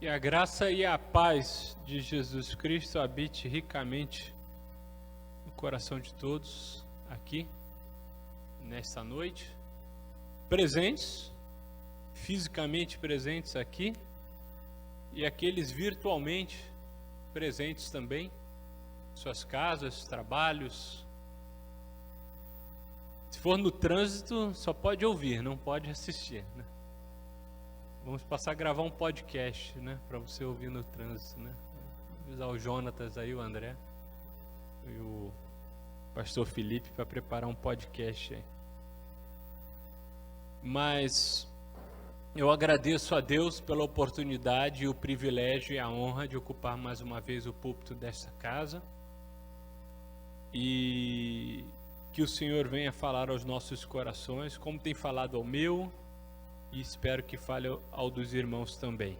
Que a graça e a paz de Jesus Cristo habite ricamente no coração de todos aqui, nesta noite, presentes, fisicamente presentes aqui, e aqueles virtualmente presentes também, suas casas, trabalhos. Se for no trânsito, só pode ouvir, não pode assistir, né? Vamos passar a gravar um podcast, né, para você ouvir no trânsito, né? Vou usar o Jonatas aí, o André e o pastor Felipe para preparar um podcast aí. Mas eu agradeço a Deus pela oportunidade e o privilégio e a honra de ocupar mais uma vez o púlpito desta casa. E que o Senhor venha falar aos nossos corações, como tem falado ao meu, e espero que fale ao dos irmãos também.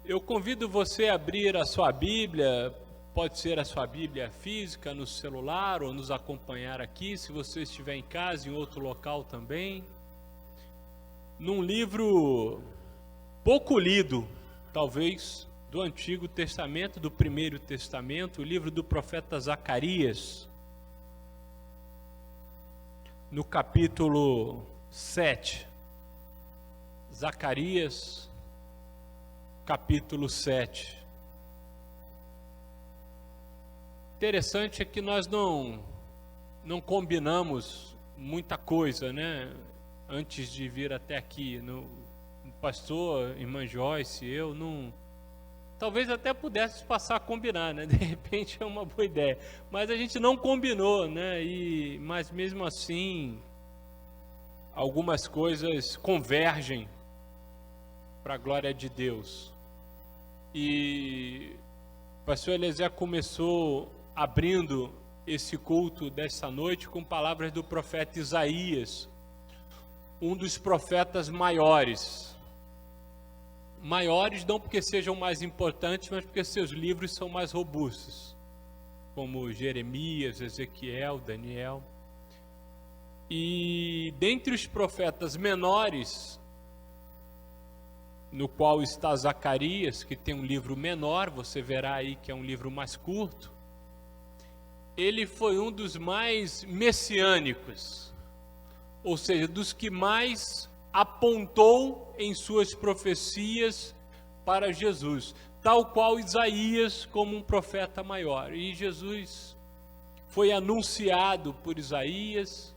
Eu convido você a abrir a sua Bíblia, pode ser a sua Bíblia física no celular ou nos acompanhar aqui, se você estiver em casa, em outro local também, num livro pouco lido, talvez, do Antigo Testamento, do Primeiro Testamento, o livro do profeta Zacarias, no capítulo 7. Zacarias, capítulo 7. Interessante é que nós não combinamos muita coisa, né? Antes de vir até aqui, o pastor, irmã Joyce, eu não... Talvez até pudesse passar a combinar, né? De repente é uma boa ideia. Mas a gente não combinou, né? Mas mesmo assim, algumas coisas convergem para a glória de Deus. E o pastor Eliezer começou abrindo esse culto dessa noite com palavras do profeta Isaías, um dos profetas maiores. Maiores não porque sejam mais importantes, mas porque seus livros são mais robustos, como Jeremias, Ezequiel, Daniel. E dentre os profetas menores, no qual está Zacarias, que tem um livro menor, você verá aí que é um livro mais curto, ele foi um dos mais messiânicos, ou seja, dos que mais apontou em suas profecias para Jesus, tal qual Isaías como um profeta maior. E Jesus foi anunciado por Isaías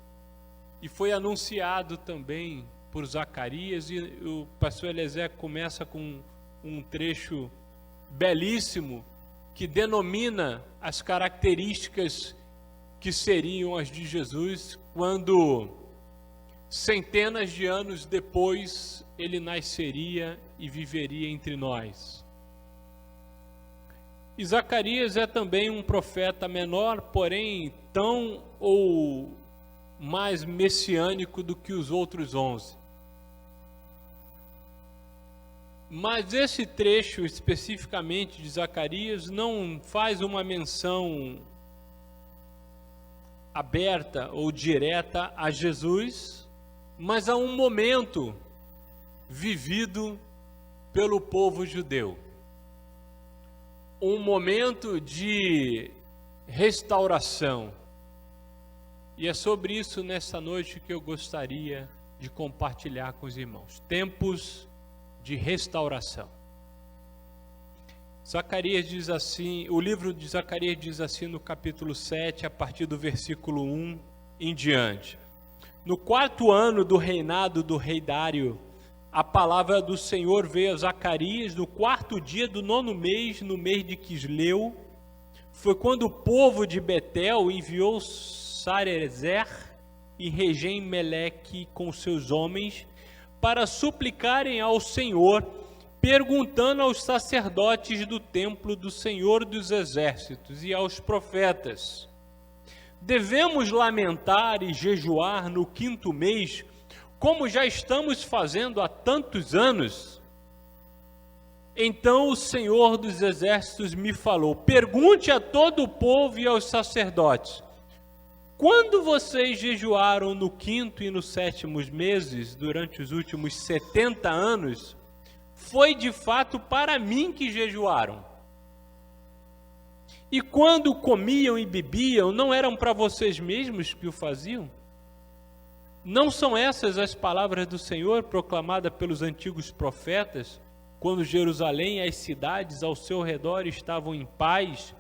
e foi anunciado também por Zacarias, e o pastor Eliezer começa com um trecho belíssimo que denomina as características que seriam as de Jesus quando centenas de anos depois ele nasceria e viveria entre nós. E Zacarias é também um profeta menor, porém tão ou mais messiânico do que os outros 11. Mas esse trecho especificamente de Zacarias não faz uma menção aberta ou direta a Jesus, mas a um momento vivido pelo povo judeu. Um momento de restauração. E é sobre isso nessa noite que eu gostaria de compartilhar com os irmãos. Tempos de restauração. Zacarias diz assim, o livro de Zacarias diz assim no capítulo 7, a partir do versículo 1 em diante. No 4º ano do reinado do rei Dário, a palavra do Senhor veio a Zacarias no 4º dia do 9º mês, no mês de Quisleu. Foi quando o povo de Betel enviou Sarezer e Regem-Meleque com seus homens para suplicarem ao Senhor, perguntando aos sacerdotes do templo do Senhor dos Exércitos e aos profetas: devemos lamentar e jejuar no 5º mês, como já estamos fazendo há tantos anos? Então o Senhor dos Exércitos me falou: pergunte a todo o povo e aos sacerdotes: quando vocês jejuaram no 5º e no 7º meses, durante os últimos 70 anos, foi de fato para mim que jejuaram. E quando comiam e bebiam, não eram para vocês mesmos que o faziam? Não são essas as palavras do Senhor proclamadas pelos antigos profetas, quando Jerusalém e as cidades ao seu redor estavam em paz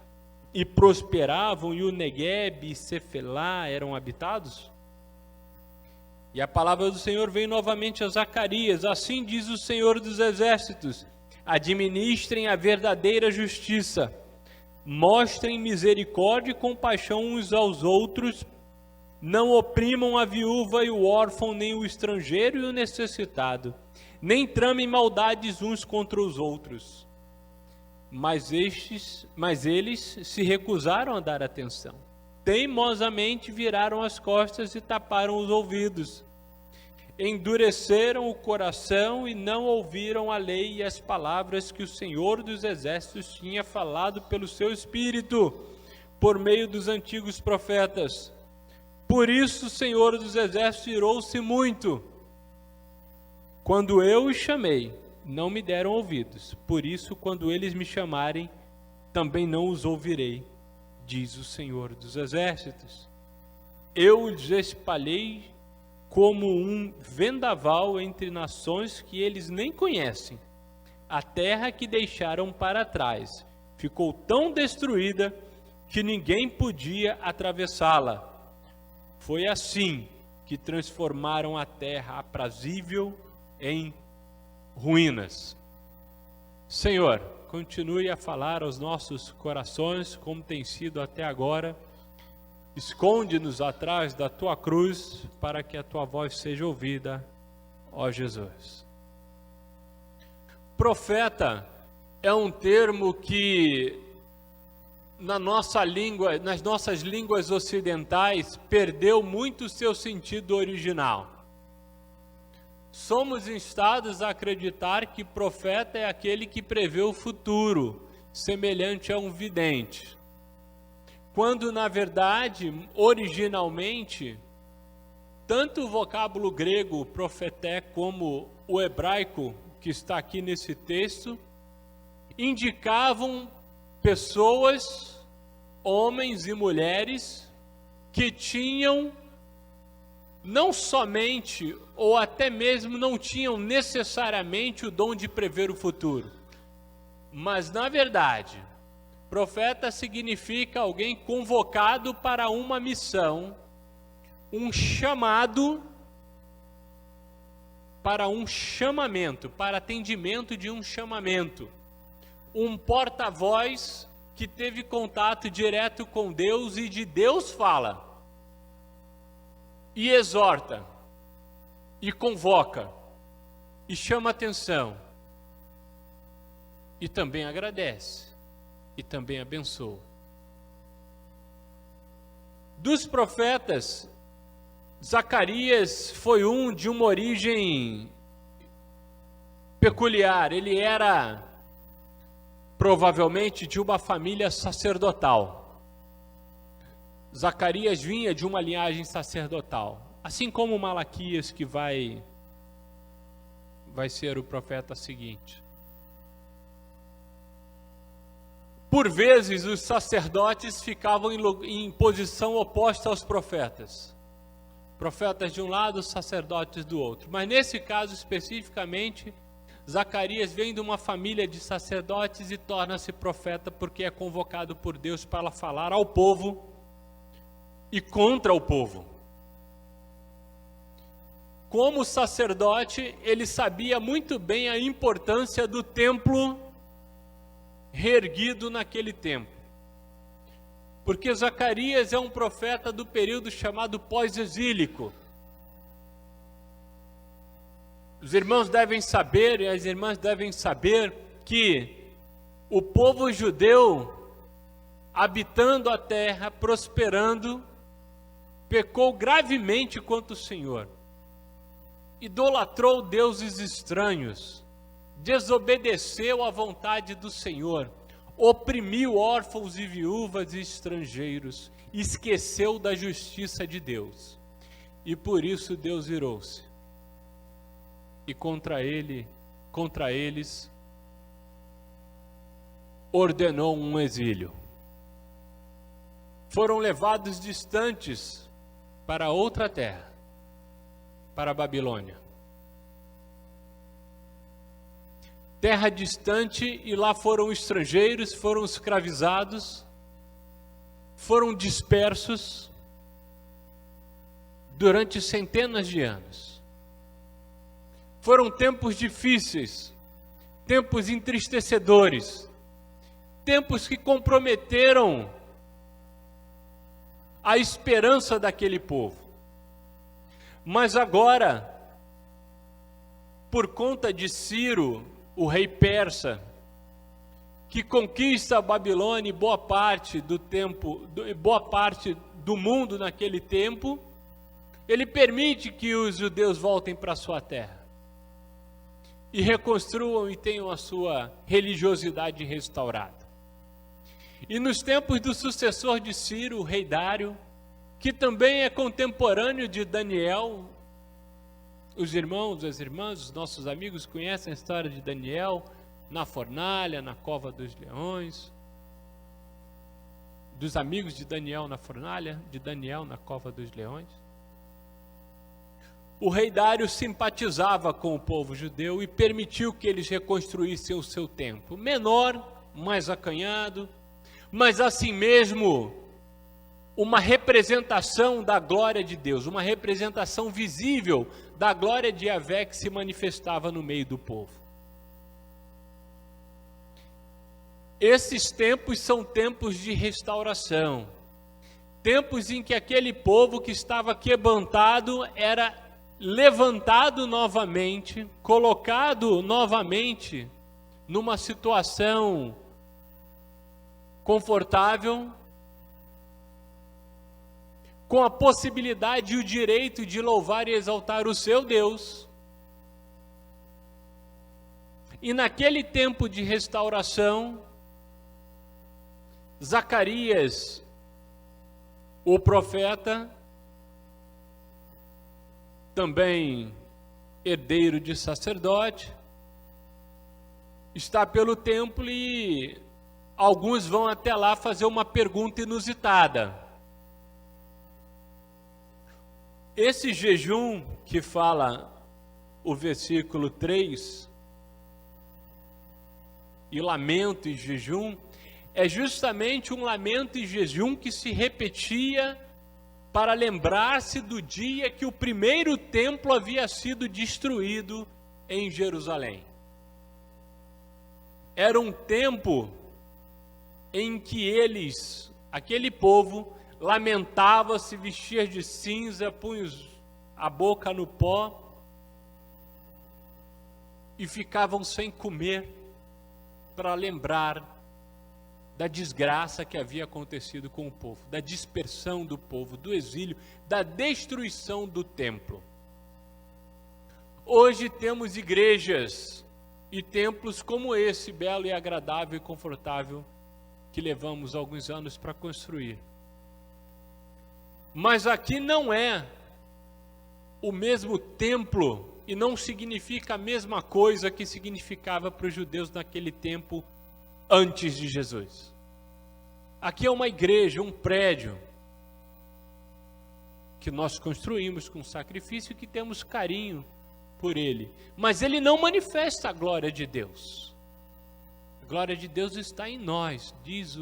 e prosperavam, e o Negueb e Cefelá eram habitados? E a palavra do Senhor veio novamente a Zacarias: assim diz o Senhor dos Exércitos: administrem a verdadeira justiça, mostrem misericórdia e compaixão uns aos outros, não oprimam a viúva e o órfão, nem o estrangeiro e o necessitado, nem tramem maldades uns contra os outros. Mas eles se recusaram a dar atenção. Teimosamente viraram as costas e taparam os ouvidos. Endureceram o coração e não ouviram a lei e as palavras que o Senhor dos Exércitos tinha falado pelo seu Espírito, por meio dos antigos profetas. Por isso o Senhor dos Exércitos irou-se muito. Quando eu os chamei, não me deram ouvidos. Por isso, quando eles me chamarem, também não os ouvirei, diz o Senhor dos Exércitos. Eu os espalhei como um vendaval entre nações que eles nem conhecem. A terra que deixaram para trás ficou tão destruída que ninguém podia atravessá-la. Foi assim que transformaram a terra aprazível em ruínas. Senhor, continue a falar aos nossos corações, como tem sido até agora. Esconde-nos atrás da tua cruz, para que a tua voz seja ouvida, ó Jesus. Profeta é um termo que nas nossas línguas ocidentais, perdeu muito o seu sentido original. Somos instados a acreditar que profeta é aquele que prevê o futuro, semelhante a um vidente. Quando, na verdade, originalmente, tanto o vocábulo grego profeté como o hebraico, que está aqui nesse texto, indicavam pessoas, homens e mulheres, que tinham não somente, ou até mesmo não tinham necessariamente o dom de prever o futuro, mas na verdade, profeta significa alguém convocado para uma missão, um chamado para um chamamento, para atendimento de um chamamento, um porta-voz que teve contato direto com Deus e de Deus fala, e exorta, e convoca, e chama atenção, e também agradece, e também abençoa. Dos profetas, Zacarias foi um de uma origem peculiar. Ele era provavelmente de uma família sacerdotal. Zacarias vinha de uma linhagem sacerdotal, assim como Malaquias, que vai ser o profeta seguinte. Por vezes, os sacerdotes ficavam em posição oposta aos profetas. Profetas de um lado, sacerdotes do outro. Mas nesse caso especificamente, Zacarias vem de uma família de sacerdotes e torna-se profeta porque é convocado por Deus para falar ao povo e contra o povo. Como sacerdote, ele sabia muito bem a importância do templo reerguido naquele tempo. Porque Zacarias é um profeta do período chamado pós-exílico. Os irmãos devem saber, e as irmãs devem saber, que o povo judeu, habitando a terra, prosperando, pecou gravemente contra o Senhor. Idolatrou deuses estranhos, desobedeceu à vontade do Senhor, oprimiu órfãos e viúvas e estrangeiros, esqueceu da justiça de Deus. E por isso Deus irou-se. E contra ele contra eles, ordenou um exílio. Foram levados distantes para outra terra, para a Babilônia. Terra distante, e lá foram estrangeiros, foram escravizados, foram dispersos durante centenas de anos. Foram tempos difíceis, tempos entristecedores, tempos que comprometeram a esperança daquele povo. Mas agora, por conta de Ciro, o rei persa, que conquista a Babilônia e boa parte do mundo naquele tempo, ele permite que os judeus voltem para sua terra e reconstruam e tenham a sua religiosidade restaurada. E nos tempos do sucessor de Ciro, o rei Dário, que também é contemporâneo de Daniel, os irmãos, as irmãs, os nossos amigos conhecem a história de Daniel na fornalha, na cova dos leões, dos amigos de Daniel na fornalha, de Daniel na cova dos leões. O rei Dário simpatizava com o povo judeu e permitiu que eles reconstruíssem o seu templo, menor, mais acanhado, mas assim mesmo uma representação da glória de Deus, uma representação visível da glória de Yahvé que se manifestava no meio do povo. Esses tempos são tempos de restauração, tempos em que aquele povo que estava quebrantado era levantado novamente, colocado novamente numa situação confortável, com a possibilidade e o direito de louvar e exaltar o seu Deus. E naquele tempo de restauração, Zacarias, o profeta, também herdeiro de sacerdote, está pelo templo e alguns vão até lá fazer uma pergunta inusitada. Esse jejum que fala o versículo 3, e lamento e jejum, é justamente um lamento e jejum que se repetia para lembrar-se do dia que o primeiro templo havia sido destruído em Jerusalém. Era um tempo em que aquele povo, lamentava, se vestia de cinza, punha a boca no pó e ficavam sem comer para lembrar da desgraça que havia acontecido com o povo, da dispersão do povo, do exílio, da destruição do templo. Hoje temos igrejas e templos como esse, belo e agradável e confortável, que levamos alguns anos para construir. Mas aqui não é o mesmo templo e não significa a mesma coisa que significava para os judeus naquele tempo antes de Jesus. Aqui é uma igreja, um prédio que nós construímos com sacrifício e que temos carinho por ele, mas ele não manifesta a glória de Deus. A glória de Deus está em nós, diz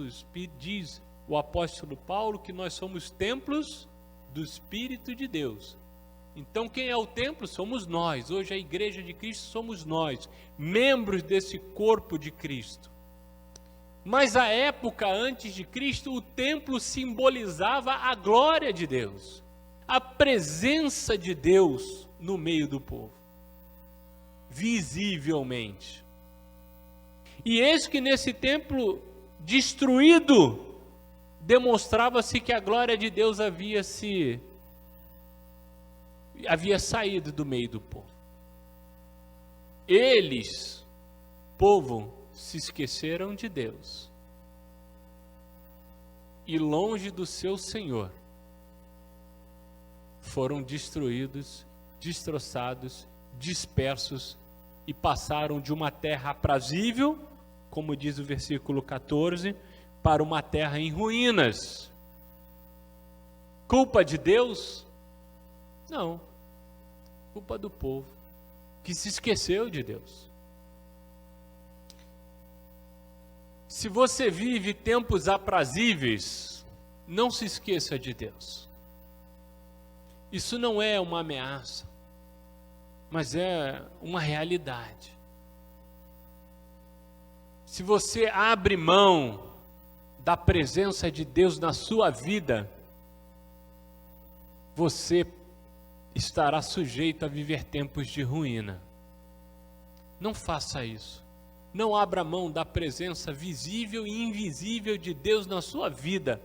o apóstolo Paulo, que nós somos templos do Espírito de Deus. Então quem é o templo? Somos nós. Hoje a igreja de Cristo somos nós, membros desse corpo de Cristo. Mas a época antes de Cristo, o templo simbolizava a glória de Deus, a presença de Deus no meio do povo, visivelmente. E eis que nesse templo destruído, demonstrava-se que a glória de Deus havia saído do meio do povo. Eles, povo, se esqueceram de Deus e longe do seu Senhor foram destruídos, destroçados, dispersos e passaram de uma terra aprazível, como diz o versículo 14, para uma terra em ruínas. Culpa de Deus? Não. Culpa do povo, que se esqueceu de Deus. Se você vive tempos aprazíveis, não se esqueça de Deus. Isso não é uma ameaça, mas é uma realidade. Se você abre mão da presença de Deus na sua vida, você estará sujeito a viver tempos de ruína. Não faça isso. Não abra mão da presença visível e invisível de Deus na sua vida,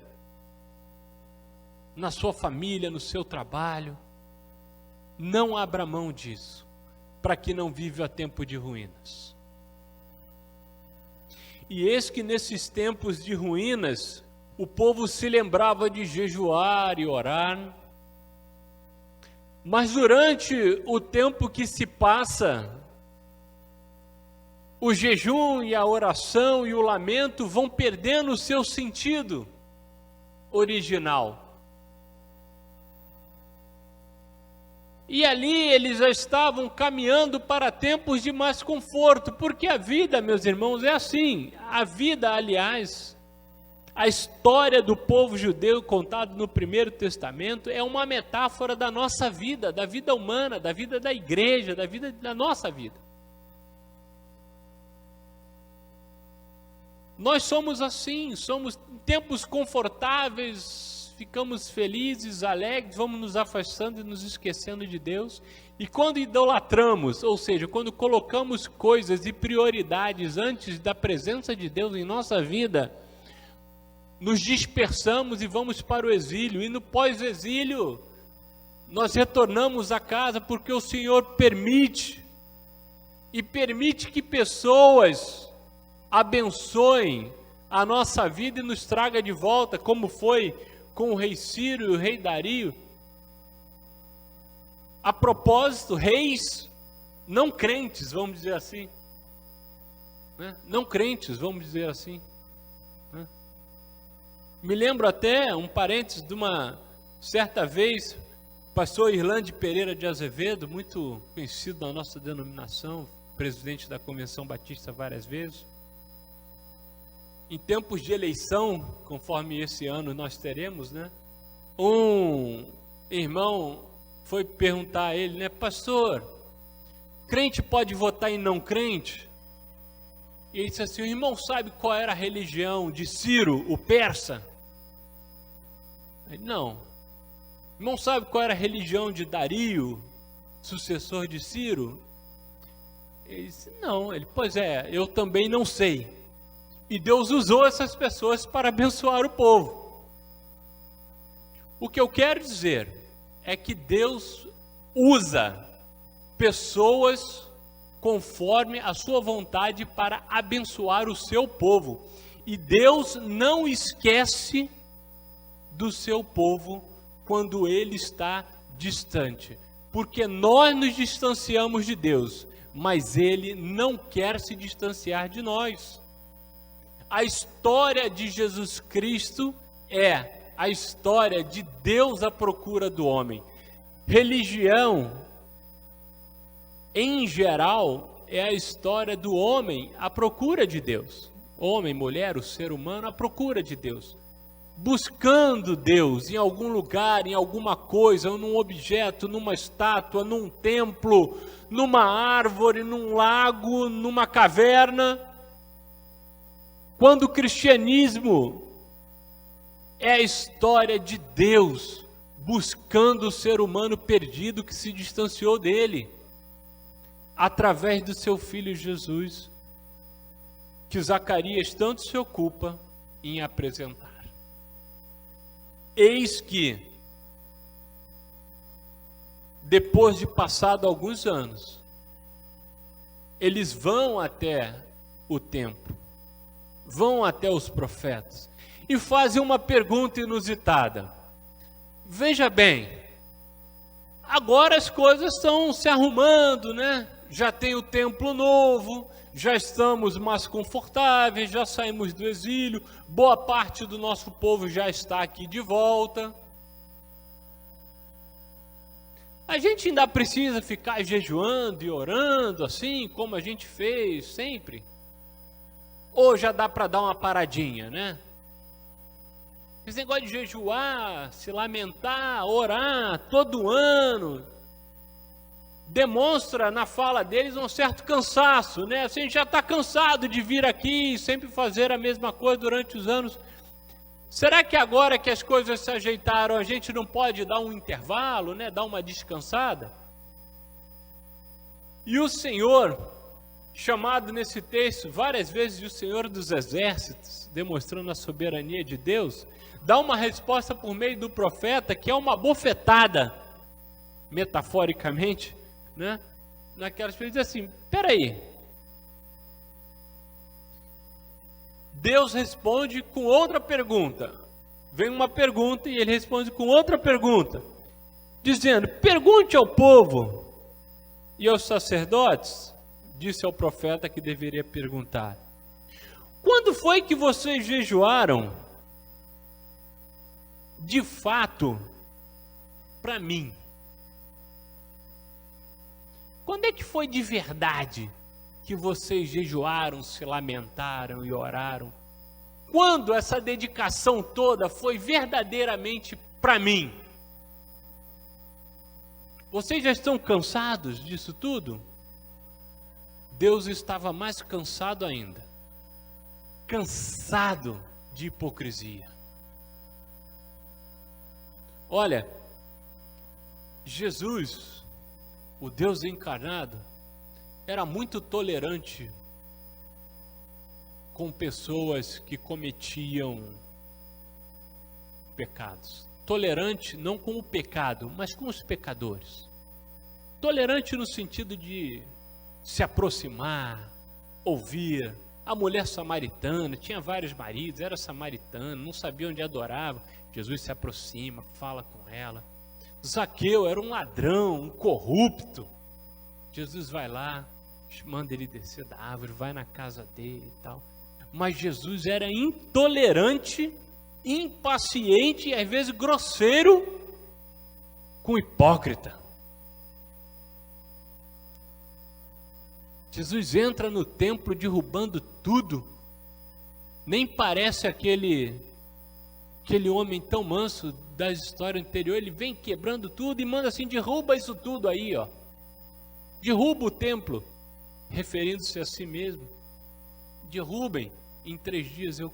na sua família, no seu trabalho. Não abra mão disso, para que não viva tempo de ruínas. E eis que nesses tempos de ruínas, o povo se lembrava de jejuar e orar. Mas durante o tempo que se passa, o jejum e a oração e o lamento vão perdendo o seu sentido original. E ali eles já estavam caminhando para tempos de mais conforto, porque a vida, meus irmãos, é assim. A vida, aliás, a história do povo judeu contada no Primeiro Testamento é uma metáfora da nossa vida, da vida humana, da vida da igreja, da vida da nossa vida. Nós somos assim, somos em tempos confortáveis, ficamos felizes, alegres, vamos nos afastando e nos esquecendo de Deus. E quando idolatramos, ou seja, quando colocamos coisas e prioridades antes da presença de Deus em nossa vida, nos dispersamos e vamos para o exílio. E no pós-exílio, nós retornamos a casa porque o Senhor permite. E permite que pessoas abençoem a nossa vida e nos traga de volta, como foi com o rei Ciro e o rei Dario. A propósito, reis não crentes, vamos dizer assim, né? Não crentes, vamos dizer assim, né? Me lembro até, um parênteses, de uma certa vez, o pastor Irlande Pereira de Azevedo, muito conhecido na nossa denominação, presidente da Convenção Batista várias vezes. Em tempos de eleição, conforme esse ano nós teremos, né? Um irmão foi perguntar a ele, né? Pastor, crente pode votar em não crente? E ele disse assim, o irmão sabe qual era a religião de Ciro, o persa? Ele, não. O irmão sabe qual era a religião de Dario, sucessor de Ciro? Ele disse, não. Ele, pois é, eu também não sei. E Deus usou essas pessoas para abençoar o povo. O que eu quero dizer é que Deus usa pessoas conforme a sua vontade para abençoar o seu povo. E Deus não esquece do seu povo quando ele está distante. Porque nós nos distanciamos de Deus, mas ele não quer se distanciar de nós. A história de Jesus Cristo é a história de Deus à procura do homem. Religião, em geral, é a história do homem à procura de Deus. Homem, mulher, o ser humano à procura de Deus. Buscando Deus em algum lugar, em alguma coisa, num objeto, numa estátua, num templo, numa árvore, num lago, numa caverna. Quando o cristianismo é a história de Deus buscando o ser humano perdido que se distanciou dele, através do seu filho Jesus, que Zacarias tanto se ocupa em apresentar. Eis que, depois de passado alguns anos, eles vão até o templo, vão até os profetas e fazem uma pergunta inusitada. Veja bem, agora as coisas estão se arrumando, né? Já tem o templo novo, já estamos mais confortáveis, já saímos do exílio, boa parte do nosso povo já está aqui de volta. A gente ainda precisa ficar jejuando e orando assim, como a gente fez sempre? Ou já dá para dar uma paradinha, né? Esse negócio de jejuar, se lamentar, orar todo ano, demonstra na fala deles um certo cansaço, né? Assim, a gente já está cansado de vir aqui e sempre fazer a mesma coisa durante os anos. Será que agora que as coisas se ajeitaram, a gente não pode dar um intervalo, né? Dar uma descansada? E o Senhor, chamado nesse texto várias vezes de o Senhor dos Exércitos, demonstrando a soberania de Deus, dá uma resposta por meio do profeta, que é uma bofetada, metaforicamente, né? Naquelas coisas assim, peraí. Deus responde com outra pergunta. Vem uma pergunta e ele responde com outra pergunta, dizendo: pergunte ao povo e aos sacerdotes, disse ao profeta que deveria perguntar: quando foi que vocês jejuaram de fato para mim? Quando é que foi de verdade que vocês jejuaram, se lamentaram e oraram? Quando essa dedicação toda foi verdadeiramente para mim? Vocês já estão cansados disso tudo? Deus estava mais cansado ainda. Cansado de hipocrisia. Olha, Jesus, o Deus encarnado, era muito tolerante com pessoas que cometiam pecados. Tolerante não com o pecado, mas com os pecadores. Tolerante no sentido de se aproximar, ouvir. A mulher samaritana, tinha vários maridos, era samaritana, não sabia onde adorava. Jesus se aproxima, fala com ela. Zaqueu era um ladrão, um corrupto. Jesus vai lá, manda ele descer da árvore, vai na casa dele e tal. Mas Jesus era intolerante, impaciente e às vezes grosseiro com o hipócrita. Jesus entra no templo derrubando tudo. Nem parece aquele homem tão manso da história anterior. Ele vem quebrando tudo e manda assim: derruba isso tudo aí, ó. Derruba o templo, referindo-se a si mesmo. Derrubem, em 3 dias eu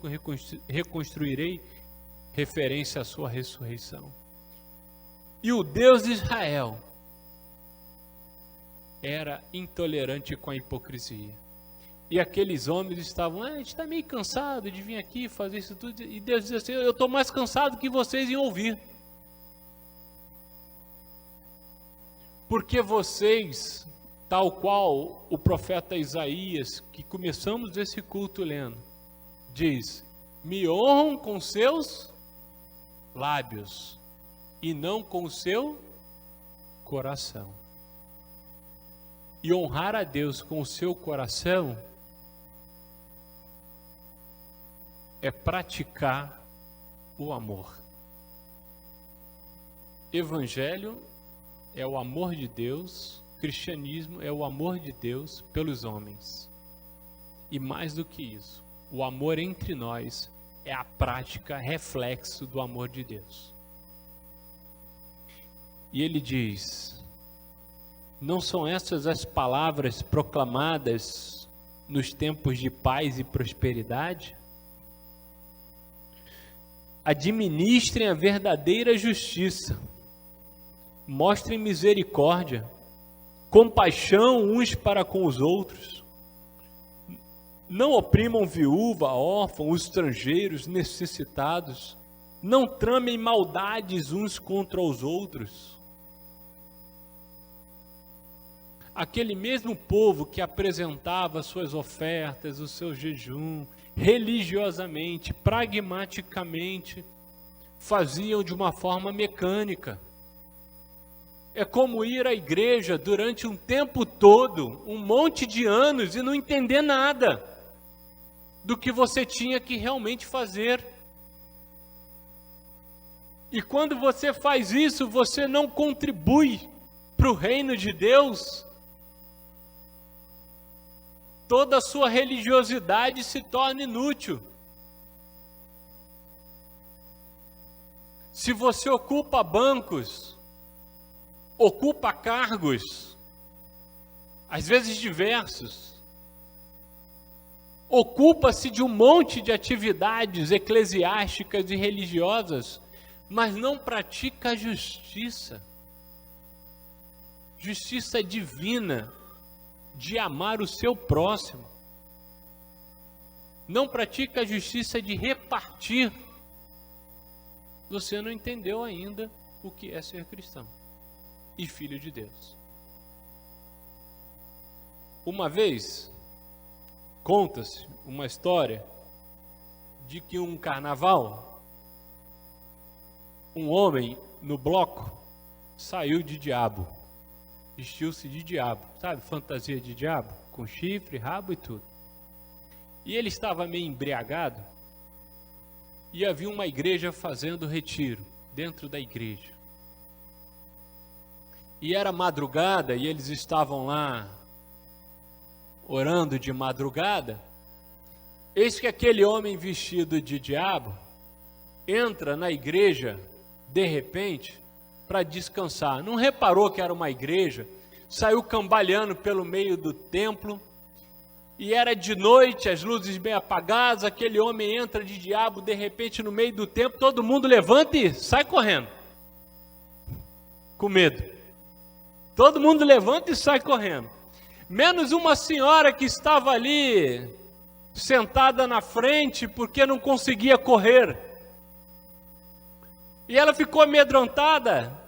reconstruirei, referência à sua ressurreição. E o Deus de Israel era intolerante com a hipocrisia. E aqueles homens estavam: a gente está meio cansado de vir aqui fazer isso tudo. E Deus diz assim: eu estou mais cansado que vocês em ouvir. Porque vocês, tal qual o profeta Isaías, que começamos esse culto lendo, diz: me honram com seus lábios e não com o seu coração. E honrar a Deus com o seu coração é praticar o amor. Evangelho é o amor de Deus, cristianismo é o amor de Deus pelos homens. E mais do que isso, o amor entre nós é a prática, reflexo do amor de Deus. E ele diz: não são essas as palavras proclamadas nos tempos de paz e prosperidade? Administrem a verdadeira justiça, mostrem misericórdia, compaixão uns para com os outros, não oprimam viúva, órfão, os estrangeiros, necessitados, não tramem maldades uns contra os outros. Aquele mesmo povo que apresentava suas ofertas, o seu jejum, religiosamente, pragmaticamente, faziam de uma forma mecânica. É como ir à igreja durante um tempo todo, um monte de anos, e não entender nada do que você tinha que realmente fazer. E quando você faz isso, você não contribui para o reino de Deus. Toda a sua religiosidade se torna inútil. Se você ocupa bancos, ocupa cargos, às vezes diversos, ocupa-se de um monte de atividades eclesiásticas e religiosas, mas não pratica a justiça, justiça divina, de amar o seu próximo, não pratica a justiça de repartir, você não entendeu ainda o que é ser cristão e filho de Deus. Uma vez, conta-se uma história de que um carnaval, um homem no bloco saiu de diabo, vestiu-se de diabo, sabe, fantasia de diabo, com chifre, rabo e tudo. E ele estava meio embriagado e havia uma igreja fazendo retiro dentro da igreja. E era madrugada e eles estavam lá orando de madrugada. Eis que aquele homem vestido de diabo entra na igreja de repente para descansar. Não reparou que era uma igreja, saiu cambaleando pelo meio do templo, e era de noite, as luzes bem apagadas, aquele homem entra de diabo, de repente no meio do templo, todo mundo levanta e sai correndo, com medo. Todo mundo levanta e sai correndo, menos uma senhora que estava ali, sentada na frente, porque não conseguia correr. E ela ficou amedrontada,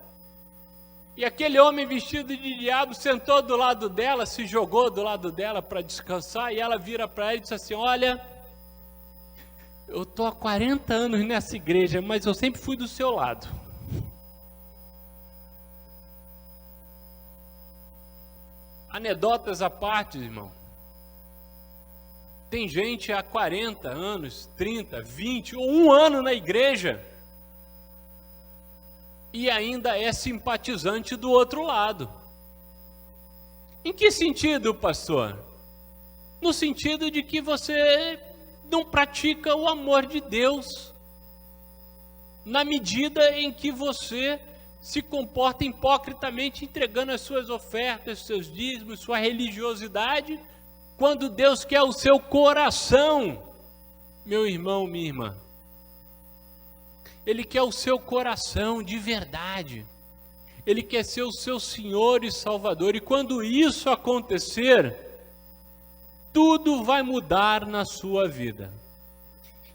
e aquele homem vestido de diabo sentou do lado dela, se jogou do lado dela para descansar, e ela vira para ela e disse assim: olha, eu estou há 40 anos nessa igreja, mas eu sempre fui do seu lado. Anedotas à parte, irmão. Tem gente há 40 anos, 30, 20 ou um ano na igreja e ainda é simpatizante do outro lado. Em que sentido, pastor? No sentido de que você não pratica o amor de Deus, na medida em que você se comporta hipocritamente, entregando as suas ofertas, seus dízimos, sua religiosidade, quando Deus quer o seu coração, meu irmão, minha irmã. Ele quer o seu coração de verdade. Ele quer ser o seu Senhor e Salvador. E quando isso acontecer, tudo vai mudar na sua vida.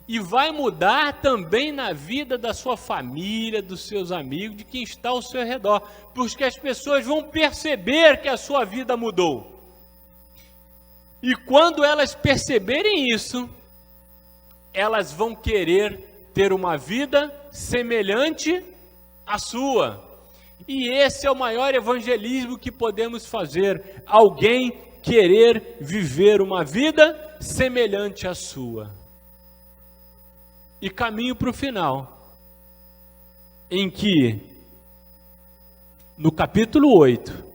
E vai mudar também na vida da sua família, dos seus amigos, de quem está ao seu redor. Porque as pessoas vão perceber que a sua vida mudou. E quando elas perceberem isso, elas vão querer ter uma vida semelhante à sua. E esse é o maior evangelismo que podemos fazer. Alguém querer viver uma vida semelhante à sua. E caminho para o final, em que, no capítulo 8,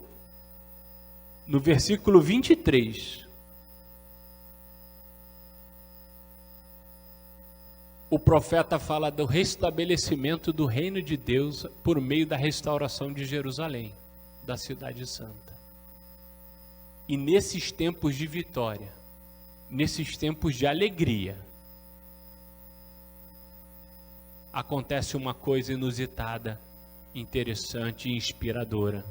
no versículo 23, o profeta fala do restabelecimento do reino de Deus por meio da restauração de Jerusalém, da cidade santa. E nesses tempos de vitória, nesses tempos de alegria, acontece uma coisa inusitada, interessante e inspiradora.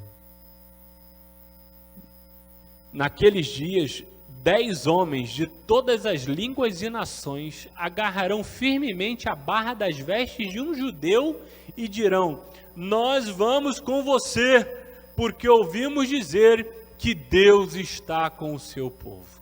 Naqueles dias, 10 homens de todas as línguas e nações agarrarão firmemente a barra das vestes de um judeu e dirão: nós vamos com você, porque ouvimos dizer que Deus está com o seu povo.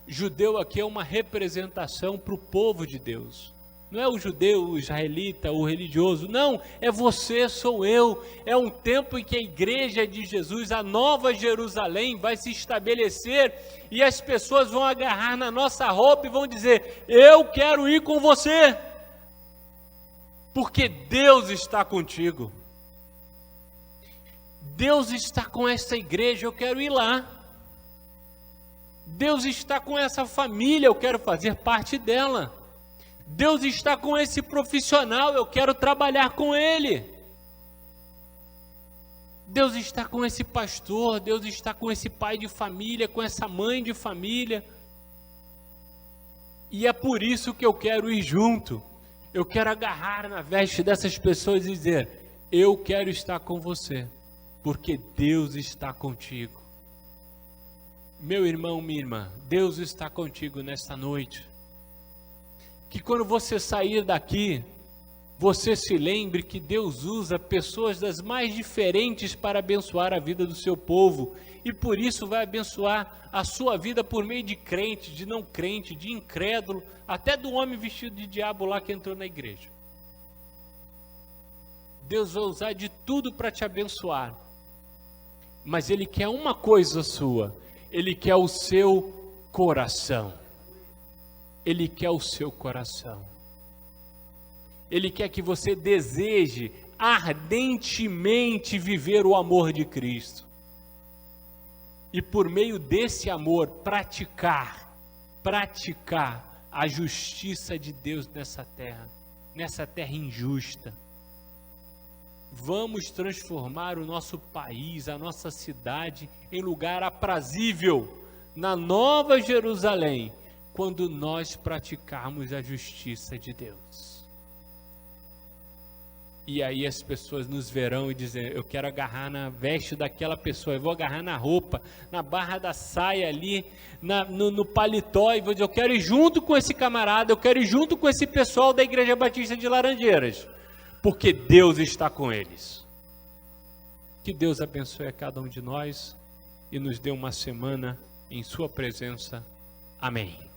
Judeu aqui é uma representação para o povo de Deus. Não é o judeu, o israelita, o religioso. Não, é você, sou eu. É um tempo em que a igreja de Jesus, a nova Jerusalém, vai se estabelecer e as pessoas vão agarrar na nossa roupa e vão dizer: eu quero ir com você, porque Deus está contigo. Deus está com essa igreja, eu quero ir lá. Deus está com essa família, eu quero fazer parte dela. Deus está com esse profissional, eu quero trabalhar com ele. Deus está com esse pastor, Deus está com esse pai de família, com essa mãe de família. E é por isso que eu quero ir junto. Eu quero agarrar na veste dessas pessoas e dizer: eu quero estar com você, porque Deus está contigo. Meu irmão, minha irmã, Deus está contigo nesta noite. Que quando você sair daqui, você se lembre que Deus usa pessoas das mais diferentes para abençoar a vida do seu povo. E por isso vai abençoar a sua vida por meio de crente, de não crente, de incrédulo, até do homem vestido de diabo lá que entrou na igreja. Deus vai usar de tudo para te abençoar. Mas Ele quer uma coisa sua. Ele quer o seu coração. Ele quer o seu coração. Ele quer que você deseje ardentemente viver o amor de Cristo. E por meio desse amor praticar a justiça de Deus nessa terra injusta. Vamos transformar o nosso país, a nossa cidade, em lugar aprazível, na Nova Jerusalém, quando nós praticarmos a justiça de Deus. E aí as pessoas nos verão e dizem: eu quero agarrar na veste daquela pessoa, eu vou agarrar na roupa, na barra da saia ali, no paletó, e vou dizer: eu quero ir junto com esse camarada, eu quero ir junto com esse pessoal da Igreja Batista de Laranjeiras, porque Deus está com eles. Que Deus abençoe a cada um de nós e nos dê uma semana em sua presença. Amém.